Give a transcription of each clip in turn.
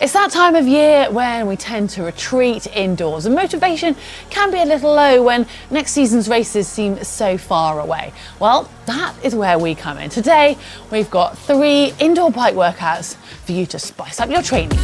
It's that time of year when we tend to retreat indoors and motivation can be a little low when next season's races seem so far away. Well, that is where we come in. Today, we've got 3 indoor bike workouts for you to spice up your training.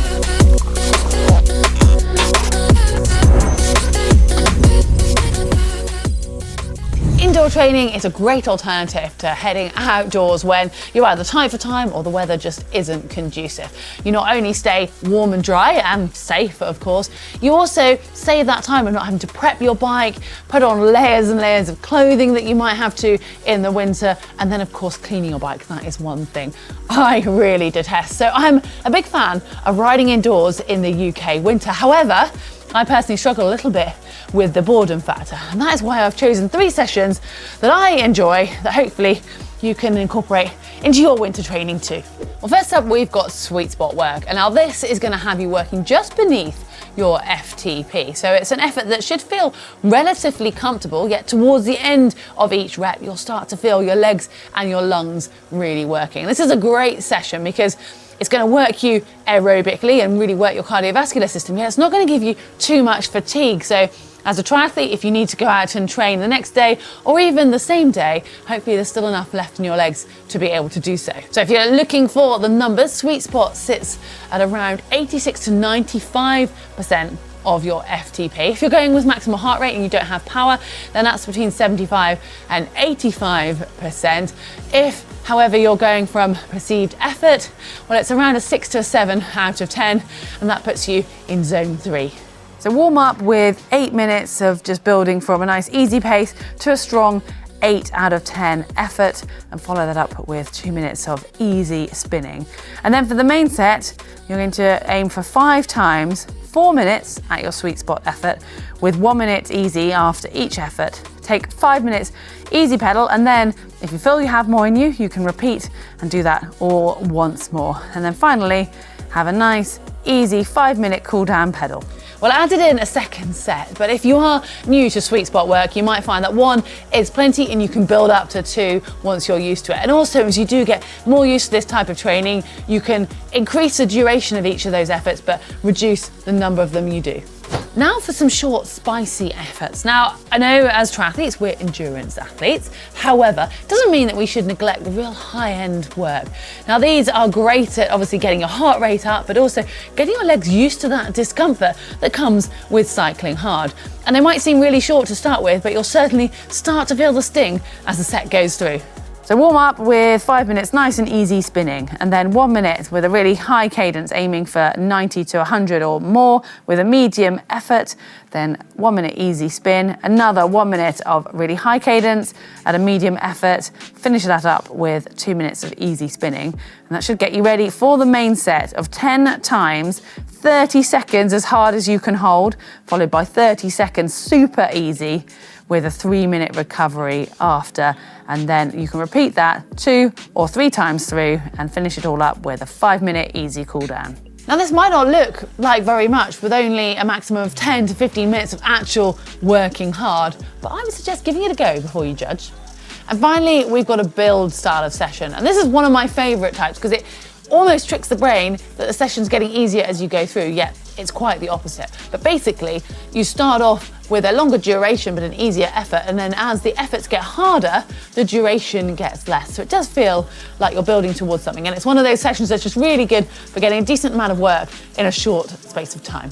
Indoor training is a great alternative to heading outdoors when you're either tight for time or the weather just isn't conducive. You not only stay warm and dry and safe, of course, you also save that time of not having to prep your bike, put on layers and layers of clothing that you might have to in the winter, and then of course cleaning your bike. That is one thing I really detest. So I'm a big fan of riding indoors in the UK winter. However, I personally struggle a little bit with the boredom factor, and that is why I've chosen 3 sessions that I enjoy that hopefully you can incorporate into your winter training too. Well, first up, we've got sweet spot work, and now this is going to have you working just beneath your FTP. So it's an effort that should feel relatively comfortable, yet towards the end of each rep, you'll start to feel your legs and your lungs really working. This is a great session because it's going to work you aerobically and really work your cardiovascular system. Yet it's not going to give you too much fatigue. So as a triathlete, if you need to go out and train the next day or even the same day, hopefully there's still enough left in your legs to be able to do so. So if you're looking for the numbers, sweet spot sits at around 86 to 95% of your FTP. If you're going with maximum heart rate and you don't have power, then that's between 75 and 85%. If, however, you're going from perceived effort, well, it's around a 6 to a 7 out of 10, and that puts you in zone 3. So warm up with 8 minutes of just building from a nice easy pace to a strong 8 out of 10 effort, and follow that up with 2 minutes of easy spinning. And then for the main set, you're going to aim for 5 times 4 minutes at your sweet spot effort with 1 minute easy after each effort. Take 5 minutes easy pedal, and then if you feel you have more in you, you can repeat and do that all once more. And then finally, have a nice easy 5-minute cool down pedal. Well, I added in a second set, but if you are new to sweet spot work, you might find that 1 is plenty and you can build up to 2 once you're used to it. And also, as you do get more used to this type of training, you can increase the duration of each of those efforts, but reduce the number of them you do. Now for some short, spicy efforts. Now, I know as triathletes, we're endurance athletes. However, it doesn't mean that we should neglect the real high-end work. Now, these are great at obviously getting your heart rate up, but also getting your legs used to that discomfort that comes with cycling hard. And they might seem really short to start with, but you'll certainly start to feel the sting as the set goes through. So warm up with 5 minutes nice and easy spinning, and then 1 minute with a really high cadence aiming for 90 to 100 or more with a medium effort, then 1 minute easy spin, another 1 minute of really high cadence at a medium effort, finish that up with 2 minutes of easy spinning, and that should get you ready for the main set of 10 times 30 seconds as hard as you can hold, followed by 30 seconds super easy with a 3-minute recovery after, and then you can repeat that 2 or 3 times through and finish it all up with a 5-minute easy cool down. Now, this might not look like very much with only a maximum of 10 to 15 minutes of actual working hard, but I would suggest giving it a go before you judge. And finally, we've got a build style of session, and this is one of my favorite types because it almost tricks the brain that the session's getting easier as you go through, yet it's quite the opposite. But basically, you start off with a longer duration but an easier effort, and then as the efforts get harder, the duration gets less. So it does feel like you're building towards something, and it's one of those sessions that's just really good for getting a decent amount of work in a short space of time.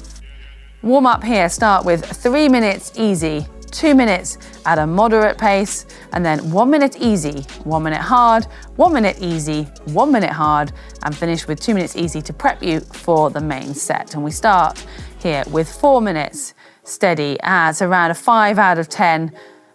Warm up here, start with 3 minutes easy, 2 minutes at a moderate pace, and then 1 minute easy, 1 minute hard, 1 minute easy, 1 minute hard, and finish with 2 minutes easy to prep you for the main set. And we start here with 4 minutes steady at around a 5 out of 10,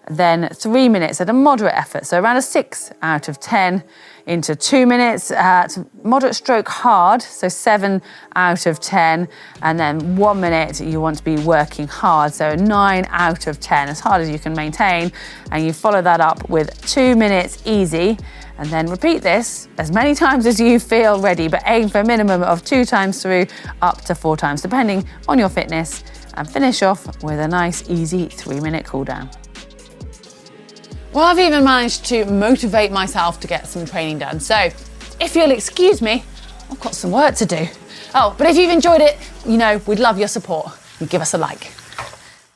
then 3 minutes at a moderate effort, so around a 6 out of 10, into 2 minutes at moderate stroke hard, so 7 out of 10, and then 1 minute you want to be working hard, so 9 out of 10, as hard as you can maintain, and you follow that up with 2 minutes easy, and then repeat this as many times as you feel ready, but aim for a minimum of 2 times through, up to 4 times, depending on your fitness, and finish off with a nice, easy 3-minute cool down. Well, I've even managed to motivate myself to get some training done. So if you'll excuse me, I've got some work to do. Oh, but if you've enjoyed it, you know, we'd love your support. You give us a like.